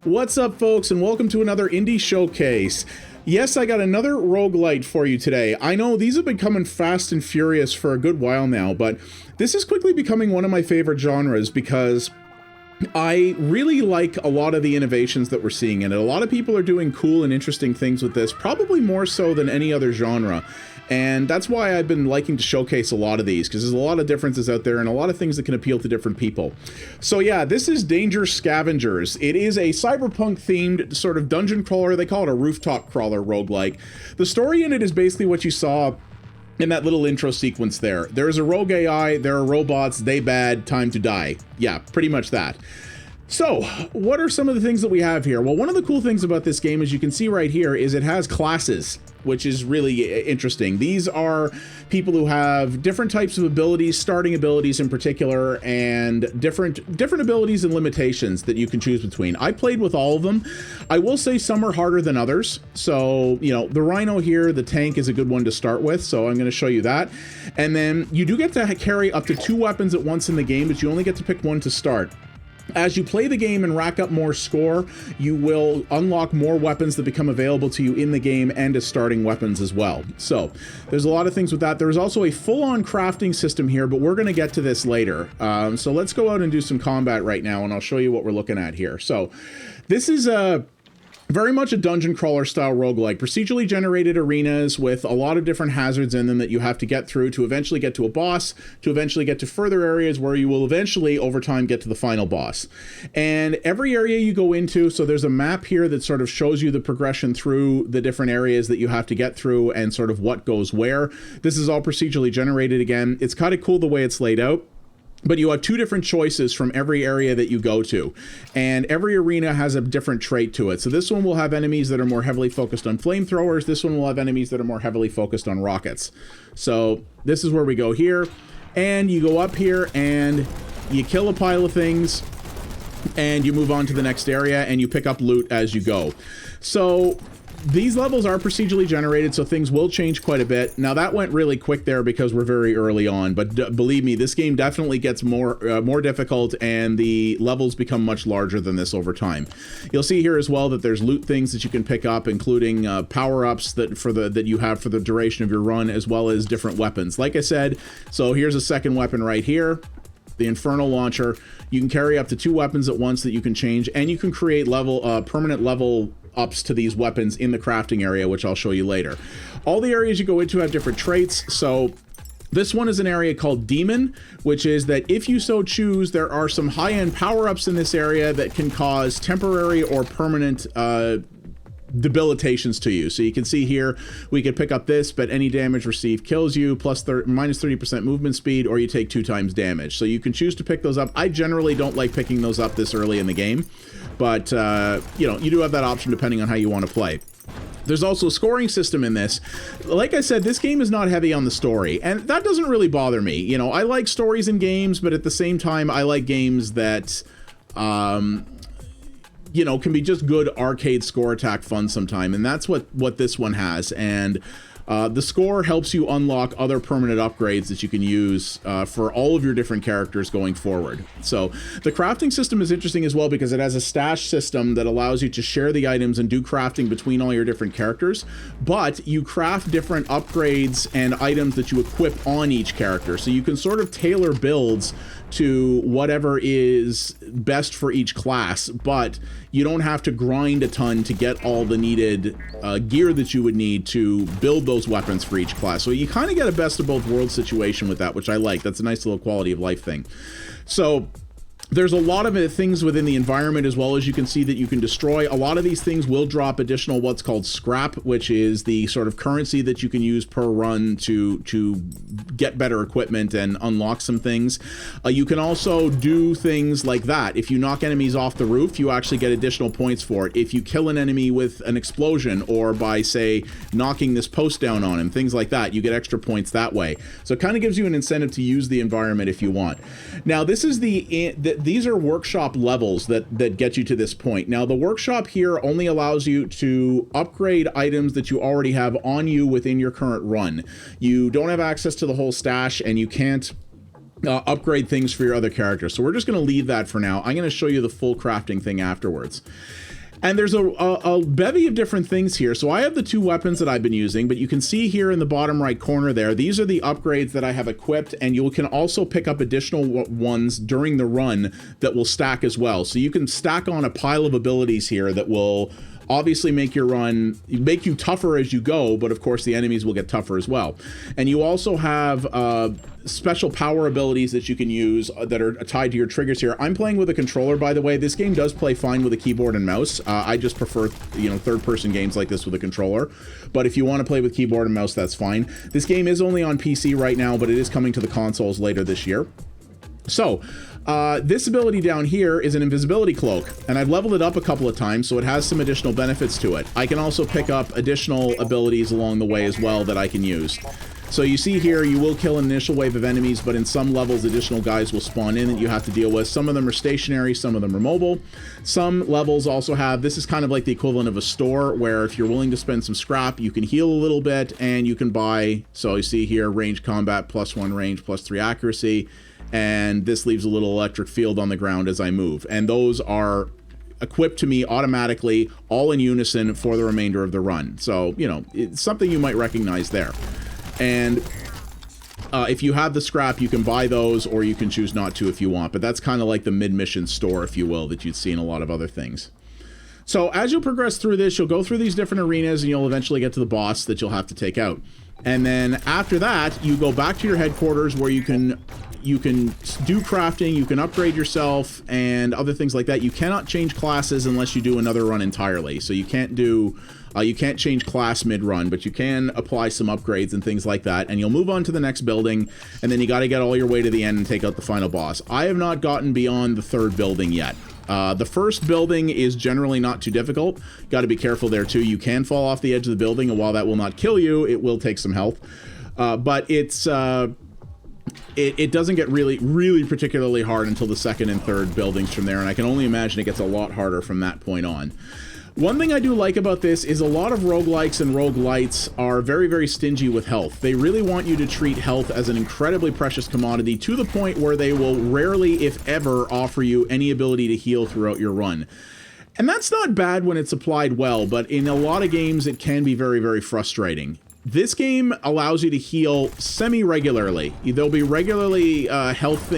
What's up, folks, and welcome to another Indie Showcase. Yes, I got another roguelite for you today. I know these have been coming fast and furious for a good while now, but this is quickly becoming one of my favorite genres because I really like a lot of the innovations that we're seeing in it. A lot of people are doing cool and interesting things with this, probably more so than any other genre. And that's why I've been liking to showcase a lot of these, because there's a lot of differences out there and a lot of things that can appeal to different people. So yeah, this is Danger Scavengers. It is a cyberpunk themed sort of dungeon crawler. They call it a rooftop crawler roguelike. The story in it is basically what you saw in that little intro sequence there. There's a rogue AI, there are robots, they bad, time to die. Yeah, pretty much that. So, what are some of the things that we have here? Well, one of the cool things about this game, as you can see right here, is it has classes, which is really interesting. These are people who have different types of abilities, starting abilities in particular, and different abilities and limitations that you can choose between. I played with all of them. I will say some are harder than others. So, you know, the Rhino here, the tank, is a good one to start with, so I'm going to show you that. And then you do get to carry up to 2 weapons at once in the game, but you only get to pick one to start. As you play the game and rack up more score, you will unlock more weapons that become available to you in the game and as starting weapons as well. So there's a lot of things with that. There's also a full-on crafting system here, but we're going to get to this later. So let's go out and do some combat right now, and I'll show you what we're looking at here. So this is very much a dungeon crawler style roguelike, procedurally generated arenas with a lot of different hazards in them that you have to get through to eventually get to a boss, to eventually get to further areas where you will eventually over time get to the final boss. And every area you go into, so there's a map here that sort of shows you the progression through the different areas that you have to get through and sort of what goes where. This is all procedurally generated again. It's kind of cool the way it's laid out. But you have 2 different choices from every area that you go to, and every arena has a different trait to it. So this one will have enemies that are more heavily focused on flamethrowers. This one will have enemies that are more heavily focused on rockets. So this is where we go here, and you go up here and you kill a pile of things, and you move on to the next area, and you pick up loot as you go. So these levels are procedurally generated, so things will change quite a bit. Now that went really quick there because we're very early on, but believe me, this game definitely gets more difficult, and the levels become much larger than this over time. You'll see here as well that there's loot things that you can pick up, including power-ups that you have for the duration of your run, as well as different weapons. Like I said, so here's a second weapon right here, the Infernal Launcher. You can carry up to 2 weapons at once that you can change, and you can create permanent level ups to these weapons in the crafting area, which I'll show you later. All the areas you go into have different traits. So this one is an area called Demon, which is that if you so choose, there are some high-end power-ups in this area that can cause temporary or permanent debilitations to you. So you can see here, we could pick up this, but any damage received kills you, minus 30% movement speed, or you take 2 times damage. So you can choose to pick those up. I generally don't like picking those up this early in the game, but you know, you do have that option depending on how you want to play. There's also a scoring system in this. Like I said, this game is not heavy on the story, and that doesn't really bother me. You know, I like stories in games, but at the same time, I like games that you know, can be just good arcade score attack fun sometime, and that's what this one has. And the score helps you unlock other permanent upgrades that you can use for all of your different characters going forward. So the crafting system is interesting as well because it has a stash system that allows you to share the items and do crafting between all your different characters, but you craft different upgrades and items that you equip on each character. So you can sort of tailor builds to whatever is best for each class, but you don't have to grind a ton to get all the needed gear that you would need to build those weapons for each class. So you kind of get a best of both worlds situation with that, which I like. That's a nice little quality of life thing. So there's a lot of things within the environment as well, as you can see, that you can destroy. A lot of these things will drop additional what's called scrap, which is the sort of currency that you can use per run to get better equipment and unlock some things. You can also do things like that. If you knock enemies off the roof, you actually get additional points for it. If you kill an enemy with an explosion or by, say, knocking this post down on him, things like that, you get extra points that way. So it kind of gives you an incentive to use the environment if you want. Now, this is these are workshop levels that get you to this point. Now, the workshop here only allows you to upgrade items that you already have on you within your current run. You don't have access to the whole stash, and you can't upgrade things for your other characters. So we're just going to leave that for now. I'm going to show you the full crafting thing afterwards. And there's a bevy of different things here. So I have the 2 weapons that I've been using, but you can see here in the bottom right corner there, these are the upgrades that I have equipped, and you can also pick up additional ones during the run that will stack as well. So you can stack on a pile of abilities here that will obviously make your run, make you tougher as you go, but of course the enemies will get tougher as well. And you also have special power abilities that you can use that are tied to your triggers here. I'm playing with a controller, by the way. This game does play fine with a keyboard and mouse. I just prefer, you know, third-person games like this with a controller. But if you want to play with keyboard and mouse, that's fine. This game is only on PC right now, but it is coming to the consoles later this year. So, this ability down here is an Invisibility Cloak, and I've leveled it up a couple of times, so it has some additional benefits to it. I can also pick up additional abilities along the way as well that I can use. So you see here, you will kill an initial wave of enemies, but in some levels, additional guys will spawn in that you have to deal with. Some of them are stationary, some of them are mobile. Some levels also have, this is kind of like the equivalent of a store, where if you're willing to spend some scrap, you can heal a little bit, and you can buy, so you see here, range combat, +1 range, +3 accuracy, and this leaves a little electric field on the ground as I move. And those are equipped to me automatically, all in unison for the remainder of the run. So, you know, it's something you might recognize there. And if you have the scrap, you can buy those, or you can choose not to if you want. But that's kind of like the mid-mission store, if you will, that you'd see in a lot of other things. So as you'll progress through this, you'll go through these different arenas, and you'll eventually get to the boss that you'll have to take out. And then after that, you go back to your headquarters where you can do crafting, you can upgrade yourself, and other things like that. You cannot change classes unless you do another run entirely. So you can't do, you can't change class mid-run, but you can apply some upgrades and things like that. And you'll move on to the next building, and then you got to get all your way to the end and take out the final boss. I have not gotten beyond the 3rd building yet. The first building is generally not too difficult. Got to be careful there too. You can fall off the edge of the building, and while that will not kill you, it will take some health. But it's it doesn't get really particularly hard until the 2nd and 3rd buildings from there, and I can only imagine it gets a lot harder from that point on. One thing I do like about this is a lot of roguelikes and roguelites are very stingy with health. They really want you to treat health as an incredibly precious commodity, to the point where they will rarely, if ever, offer you any ability to heal throughout your run. And that's not bad when it's applied well, but in a lot of games it can be very frustrating. This game allows you to heal semi-regularly. There'll be regularly health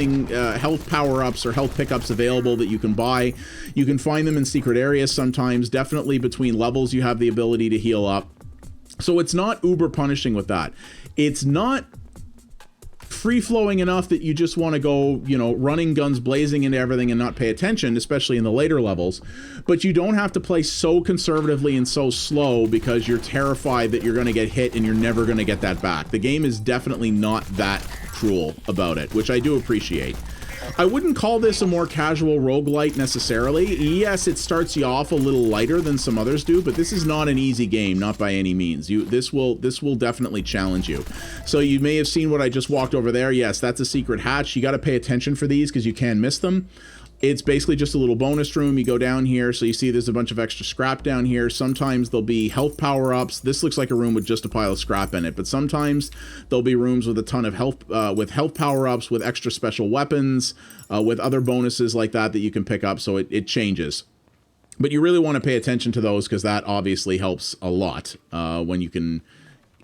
power-ups or health pickups available that you can buy. You can find them in secret areas sometimes. Definitely between levels you have the ability to heal up. So it's not uber punishing with that. It's not free-flowing enough that you just want to go, you know, running guns blazing into everything and not pay attention, especially in the later levels. But you don't have to play so conservatively and so slow because you're terrified that you're going to get hit and you're never going to get that back. The game is definitely not that cruel about it, which I do appreciate. I wouldn't call this a more casual roguelite necessarily. Yes, it starts you off a little lighter than some others do, but this is not an easy game, not by any means. This will definitely challenge you. So you may have seen what I just walked over there. Yes, that's a secret hatch. You got to pay attention for these because you can miss them. It's basically just a little bonus room. You go down here, so you see there's a bunch of extra scrap down here. Sometimes there'll be health power-ups. This looks like a room with just a pile of scrap in it, but sometimes there'll be rooms with a ton of health power-ups, with extra special weapons, with other bonuses like that you can pick up, so it changes. But you really want to pay attention to those because that obviously helps a lot when you can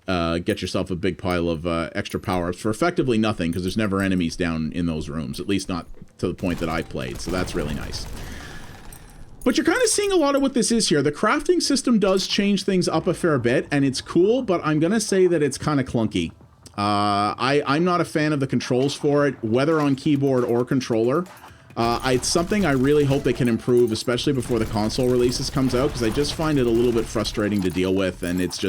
get yourself a big pile of extra power-ups for effectively nothing, because there's never enemies down in those rooms, at least not to the point that I've played, so that's really nice. But you're kind of seeing a lot of what this is here. The crafting system does change things up a fair bit, and it's cool, but I'm going to say that it's kind of clunky. I'm not a fan of the controls for it, whether on keyboard or controller. It's something I really hope they can improve, especially before the console releases comes out, because I just find it a little bit frustrating to deal with, and it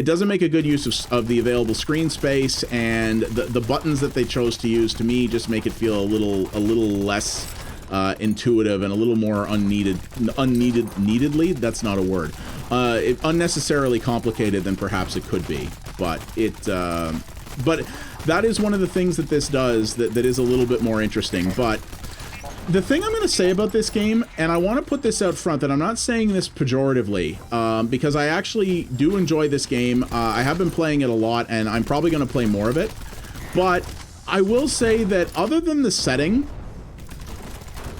doesn't make a good use of the available screen space, and the buttons that they chose to use, to me, just make it feel a little less intuitive and a little more neededly, that's not a word, unnecessarily complicated than perhaps it could be, but that is one of the things that this does that is a little bit more interesting. But the thing I'm going to say about this game, and I want to put this out front, that I'm not saying this pejoratively, because I actually do enjoy this game. I have been playing it a lot, and I'm probably going to play more of it. But I will say that other than the setting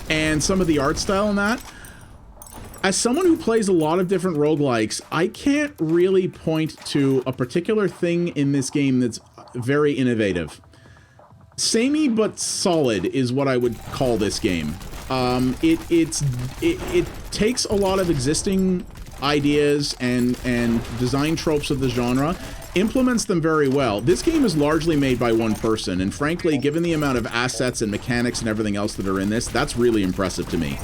and some of the art style and that, as someone who plays a lot of different roguelikes, I can't really point to a particular thing in this game that's very innovative. Samey but solid is what I would call this game. It takes a lot of existing ideas and design tropes of the genre, implements them very well. This game is largely made by one person, and frankly, given the amount of assets and mechanics and everything else that are in this, that's really impressive to me.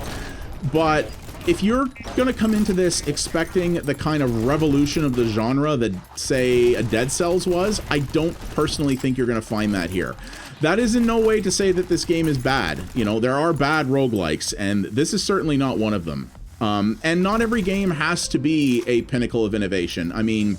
But if you're gonna come into this expecting the kind of revolution of the genre that, say, a Dead Cells was, I don't personally think you're gonna find that here. That is in no way to say that this game is bad. You know, there are bad roguelikes, and this is certainly not one of them. And not every game has to be a pinnacle of innovation. I mean,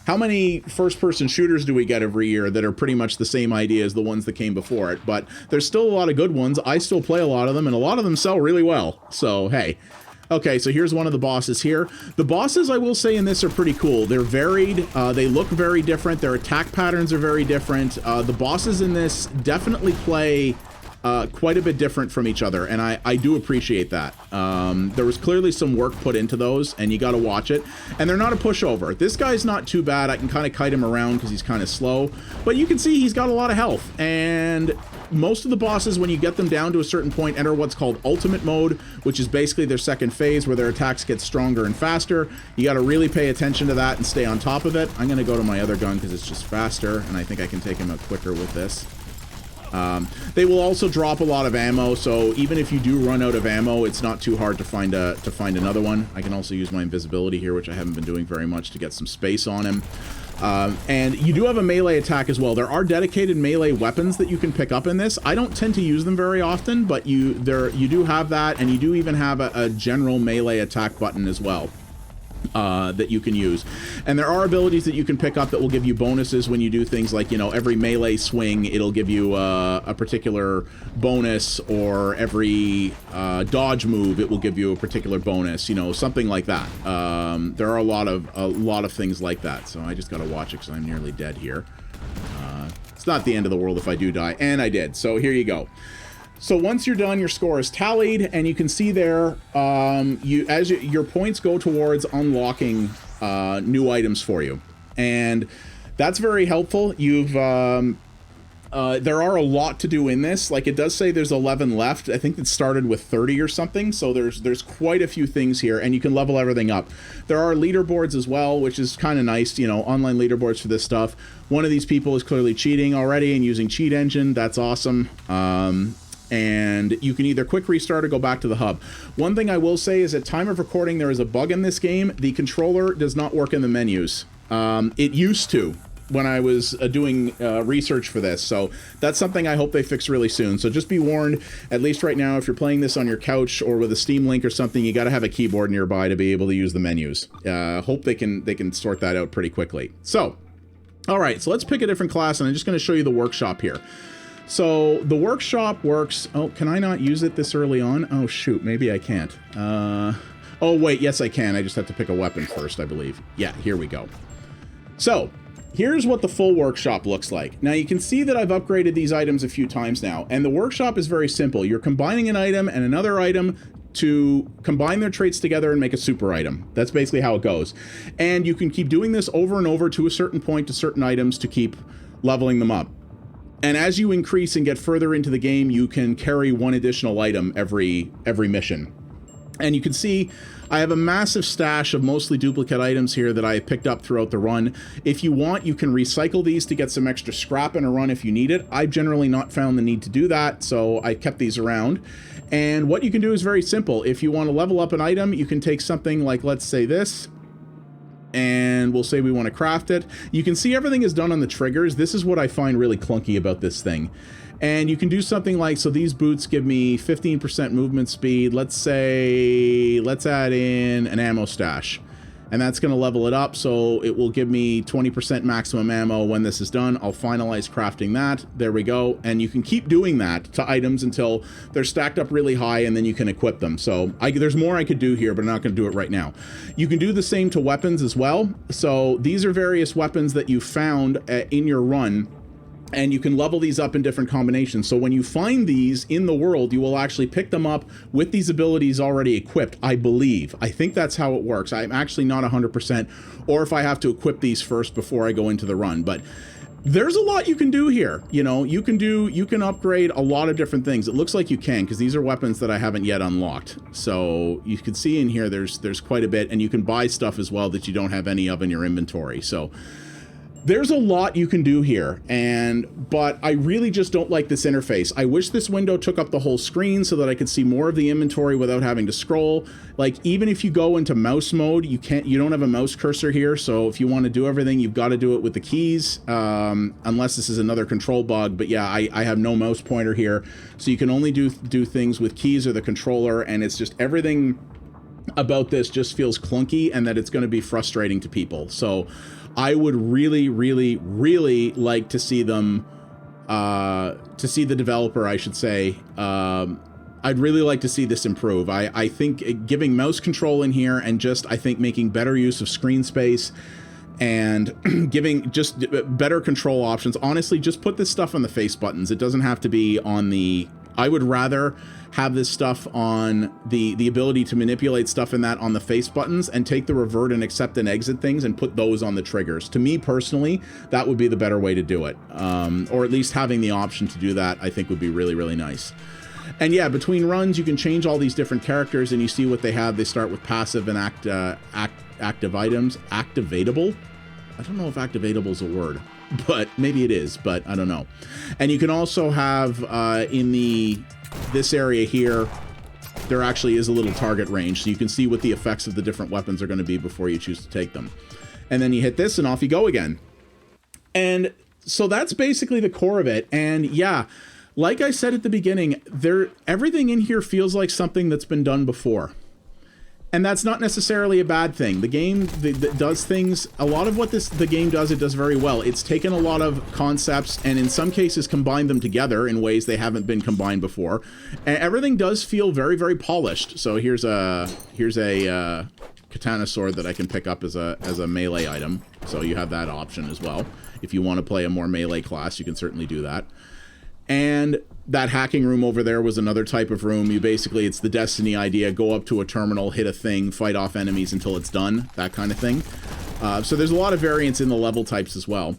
how many first-person shooters do we get every year that are pretty much the same idea as the ones that came before it? But there's still a lot of good ones. I still play a lot of them, and a lot of them sell really well. So, hey. Okay, so here's one of the bosses here. The bosses, I will say, in this are pretty cool. They're varied. They look very different. Their attack patterns are very different. The bosses in this definitely play quite a bit different from each other, and I do appreciate that. There was clearly some work put into those, and you got to watch it. And they're not a pushover. This guy's not too bad. I can kind of kite him around because he's kind of slow, but you can see he's got a lot of health. And most of the bosses, when you get them down to a certain point, enter what's called ultimate mode, which is basically their second phase where their attacks get stronger and faster. You got to really pay attention to that and stay on top of it. I'm going to go to my other gun because it's just faster, and I think I can take him out quicker with this. They will also drop a lot of ammo, so even if you do run out of ammo, it's not too hard to find another one. I can also use my invisibility here, which I haven't been doing very much, to get some space on him. And you do have a melee attack as well. There are dedicated melee weapons that you can pick up in this. I don't tend to use them very often, but you do have that, and you do even have a general melee attack button as well. That you can use. And there are abilities that you can pick up that will give you bonuses when you do things like, you know, every melee swing, it'll give you a particular bonus, or every dodge move, it will give you a particular bonus, you know, something like that. There are a lot of things like that, so I just gotta watch it because I'm nearly dead here. It's not the end of the world if I do die, and I did, so here you go. So once you're done, your score is tallied, and you can see there, your points go towards unlocking new items for you, and that's very helpful. There are a lot to do in this. Like, it does say there's 11 left. I think it started with 30 or something, so there's quite a few things here, and you can level everything up. There are leaderboards as well, which is kind of nice, you know, online leaderboards for this stuff. One of these people is clearly cheating already and using Cheat Engine. That's awesome. And you can either quick restart or go back to the hub. One thing I will say is, at time of recording, there is a bug in this game. The controller does not work in the menus. It used to when I was doing research for this, so that's something I hope they fix really soon. So just be warned, at least right now, if you're playing this on your couch or with a Steam Link or something, you got to have a keyboard nearby to be able to use the menus. Hope they can sort that out pretty quickly. So, all right, so let's pick a different class, and I'm just going to show you the workshop here. So the workshop works. Oh, can I not use it this early on? Oh, shoot, maybe I can't. Oh, wait, yes, I can. I just have to pick a weapon first, I believe. Yeah, here we go. So here's what the full workshop looks like. Now, you can see that I've upgraded these items a few times now, and the workshop is very simple. You're combining an item and another item to combine their traits together and make a super item. That's basically how it goes. And you can keep doing this over and over to a certain point to certain items to keep leveling them up. And as you increase and get further into the game, you can carry one additional item every mission. And you can see I have a massive stash of mostly duplicate items here that I picked up throughout the run. If you want, you can recycle these to get some extra scrap in a run if you need it. I've generally not found the need to do that, so I kept these around. And what you can do is very simple. If you want to level up an item, you can take something like, let's say this, and we'll say we want to craft it. You can see everything is done on the triggers. This is what I find really clunky about this thing. And you can do something like, so these boots give me 15% movement speed. Let's add in an ammo stash. And that's going to level it up, so it will give me 20% maximum ammo when this is done. I'll finalize crafting that. There we go. And you can keep doing that to items until they're stacked up really high, and then you can equip them. So there's more I could do here, but I'm not going to do it right now. You can do the same to weapons as well. So these are various weapons that you found in your run And you can level these up in different combinations. So when you find these in the world, you will actually pick them up with these abilities already equipped, I believe. I think that's how it works. I'm actually not 100%, or if I have to equip these first before I go into the run. But there's a lot you can do here. You know, you can upgrade a lot of different things. It looks like you can, because these are weapons that I haven't yet unlocked. So you can see in here there's quite a bit, and you can buy stuff as well that you don't have any of in your inventory. So there's a lot you can do here, but I really just don't like this interface. I wish this window took up the whole screen so that I could see more of the inventory without having to scroll. Like, even if you go into mouse mode, you don't have a mouse cursor here, so if you want to do everything, you've got to do it with the keys, unless this is another control bug. But yeah, I have no mouse pointer here, so you can only do things with keys or the controller, and it's just everything about this just feels clunky, and that it's going to be frustrating to people. So I would really, really, really like to see them, to see the developer, I should say, I'd really like to see this improve. I think giving mouse control in here, and just, I think, making better use of screen space, and giving just better control options. Honestly, just put this stuff on the face buttons. It doesn't have to be on the... I would rather have this stuff on the ability to manipulate stuff in that on the face buttons, and take the revert and accept and exit things and put those on the triggers. To me personally, that would be the better way to do it. Or at least having the option to do that, I think, would be really, really nice. And yeah, between runs, you can change all these different characters, and you see what they have. They start with passive and active items. Activatable? I don't know if activatable is a word, but maybe it is, but I don't know. And you can also have in this area here, there actually is a little target range, so you can see what the effects of the different weapons are going to be before you choose to take them. And then you hit this, and off you go again. And so that's basically the core of it. And yeah, like I said at the beginning, everything in here feels like something that's been done before. And that's not necessarily a bad thing. The game that does things, a lot of what the game does, it does very well. It's taken a lot of concepts, and in some cases combined them together in ways they haven't been combined before. And everything does feel very, very polished. So here's a katana sword that I can pick up as a melee item. So you have that option as well. If you want to play a more melee class, you can certainly do that. And that hacking room over there was another type of room. It's the Destiny idea. Go up to a terminal, hit a thing, fight off enemies until it's done, that kind of thing. So there's a lot of variance in the level types as well.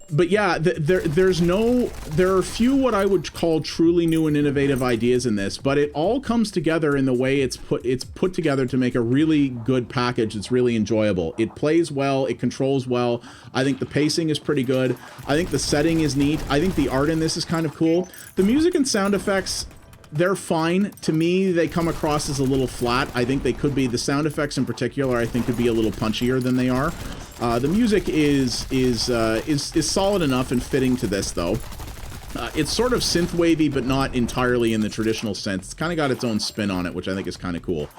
But yeah, there are few what I would call truly new and innovative ideas in this, but it all comes together in the way it's put together to make a really good package. It's really enjoyable. It plays well, it controls well. I think the pacing is pretty good. I think the setting is neat. I think the art in this is kind of cool. The music and sound effects, they're fine. To me, they come across as a little flat. I think they could be, the sound effects in particular, I think could be a little punchier than they are. The music is solid enough and fitting to this, though. It's sort of synth-wavy, but not entirely in the traditional sense. It's kind of got its own spin on it, which I think is kind of cool.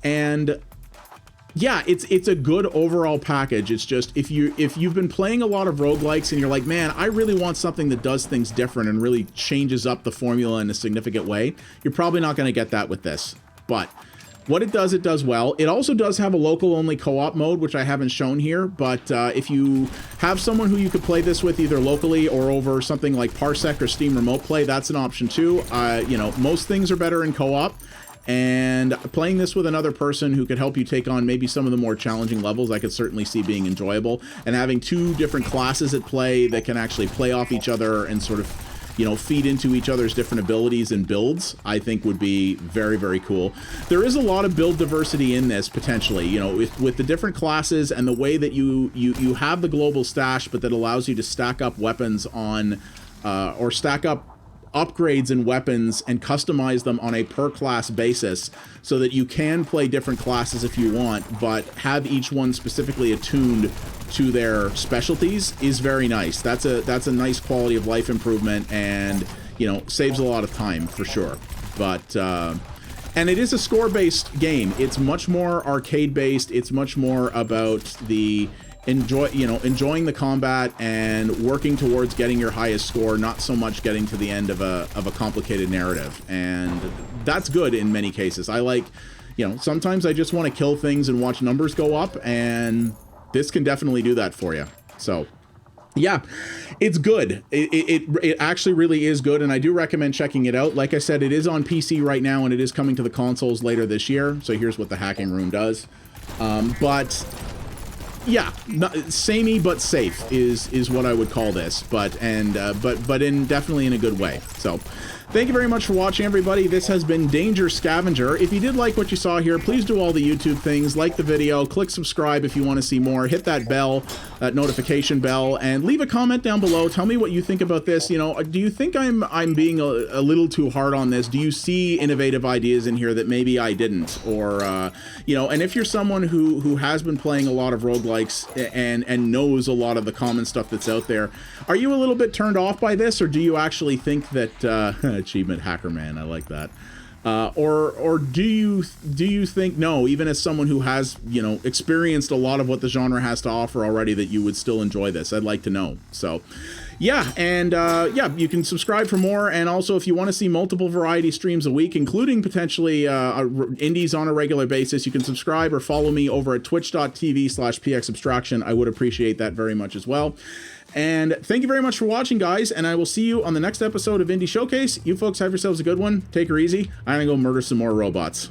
And yeah, it's a good overall package. It's just, if you've been playing a lot of roguelikes and you're like, man, I really want something that does things different and really changes up the formula in a significant way, you're probably not going to get that with this. But what it does well. It also does have a local-only co-op mode, which I haven't shown here, but if you have someone who you could play this with either locally or over something like Parsec or Steam Remote Play, that's an option too. You know, most things are better in co-op, and playing this with another person who could help you take on maybe some of the more challenging levels, I could certainly see being enjoyable. And having two different classes at play that can actually play off each other and sort of, you know, feed into each other's different abilities and builds, I think would be very, very cool. There is a lot of build diversity in this, potentially, you know, with the different classes and the way that you have the global stash, but that allows you to stack up weapons on, or stack up upgrades and weapons and customize them on a per class basis so that you can play different classes if you want, but have each one specifically attuned to their specialties is very nice. That's a nice quality of life improvement, and, you know, saves a lot of time for sure. But and it is a score-based game. It's much more arcade-based. It's much more about the enjoying the combat and working towards getting your highest score, not so much getting to the end of a complicated narrative. And that's good in many cases. I like, you know, sometimes I just want to kill things and watch numbers go up, and this can definitely do that for you. So Yeah, it's good. It actually really is good, and I do recommend checking it out. Like I said, it is on PC right now, and it is coming to the consoles later this year. So here's what the hacking room does. But yeah, samey but safe is what I would call this. But definitely in a good way. So thank you very much for watching, everybody. This has been Danger Scavenger. If you did like what you saw here, please do all the YouTube things. Like the video, click subscribe if you want to see more. Hit that bell, that notification bell, and leave a comment down below. Tell me what you think about this. You know, do you think I'm being a little too hard on this? Do you see innovative ideas in here that maybe I didn't? Or, you know, and if you're someone who has been playing a lot of roguelikes and knows a lot of the common stuff that's out there, are you a little bit turned off by this, or do you actually think that achievement hacker man, I like that, or do you think, no, even as someone who has, you know, experienced a lot of what the genre has to offer already, that you would still enjoy this? I'd like to know. So yeah, and yeah, you can subscribe for more, and also if you want to see multiple variety streams a week, including potentially indies on a regular basis, you can subscribe or follow me over at twitch.tv/pxabstraction. I would appreciate that very much as well. And thank you very much for watching, guys, and I will see you on the next episode of Indie Showcase. You folks have yourselves a good one. Take her easy. I'm gonna go murder some more robots.